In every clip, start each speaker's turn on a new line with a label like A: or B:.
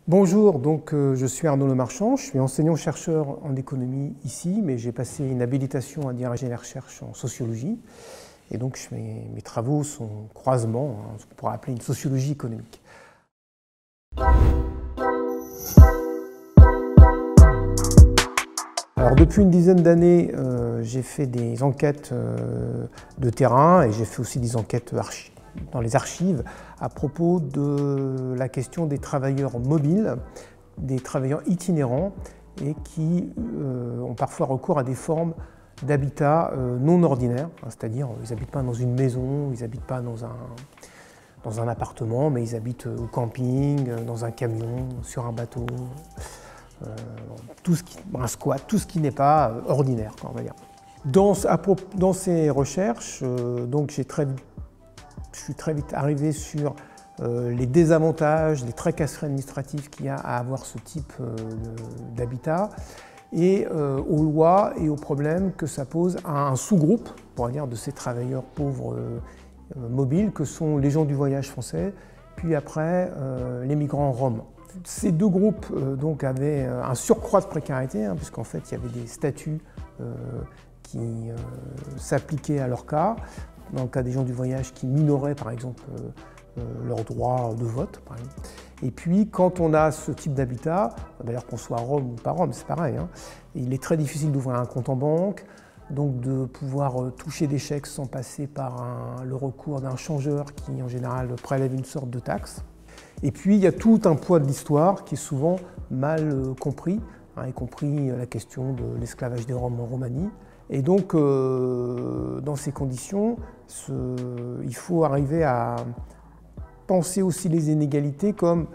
A: Bonjour, je suis Arnaud Lemarchand, je suis enseignant-chercheur en économie ici, mais j'ai passé une habilitation à diriger la recherche en sociologie. Et donc mes travaux sont croisement, ce qu'on pourrait appeler une sociologie économique. Alors depuis une dizaine d'années, j'ai fait des enquêtes de terrain et j'ai fait aussi des enquêtes dans les archives à propos de la question des travailleurs mobiles, des travailleurs itinérants et qui ont parfois recours à des formes d'habitat non ordinaires, c'est-à-dire ils n'habitent pas dans une maison, ils n'habitent pas dans un appartement, mais ils habitent au camping, dans un camion, sur un bateau, un squat, tout ce qui n'est pas ordinaire, on va dire. Dans ces recherches, je suis très vite arrivé sur les désavantages, les tracasseries administratives qu'il y a à avoir ce type d'habitat et aux lois et aux problèmes que ça pose à un sous-groupe, on va dire, de ces travailleurs pauvres mobiles que sont les gens du voyage français, puis après les migrants roms. Ces deux groupes avaient un surcroît de précarité, puisqu'en fait il y avait des statuts qui s'appliquaient à leur cas. Dans le cas des gens du voyage qui minoraient par exemple leur droit de vote. Par exemple. Et puis quand on a ce type d'habitat, d'ailleurs qu'on soit Rome ou pas Rome, c'est pareil, il est très difficile d'ouvrir un compte en banque, donc de pouvoir toucher des chèques sans passer par le recours d'un changeur qui en général prélève une sorte de taxe. Et puis il y a tout un poids de l'histoire qui est souvent mal compris, y compris la question de l'esclavage des Roms en Roumanie. Et donc, dans ces conditions, il faut arriver à penser aussi les inégalités comme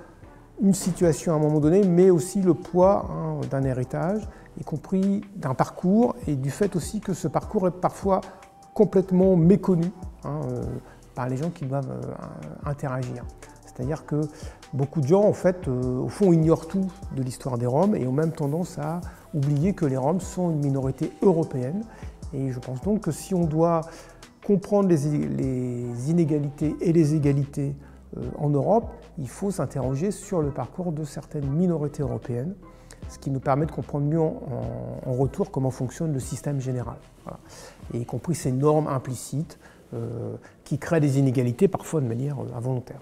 A: une situation à un moment donné, mais aussi le poids d'un héritage, y compris d'un parcours, et du fait aussi que ce parcours est parfois complètement méconnu par les gens qui doivent interagir. C'est-à-dire que beaucoup de gens, en fait, au fond, ignorent tout de l'histoire des Roms et ont même tendance à oublier que les Roms sont une minorité européenne. Et je pense donc que si on doit comprendre les inégalités et les égalités en Europe, il faut s'interroger sur le parcours de certaines minorités européennes, ce qui nous permet de comprendre mieux en retour comment fonctionne le système général. Voilà. Et y compris ces normes implicites qui créent des inégalités parfois de manière involontaire.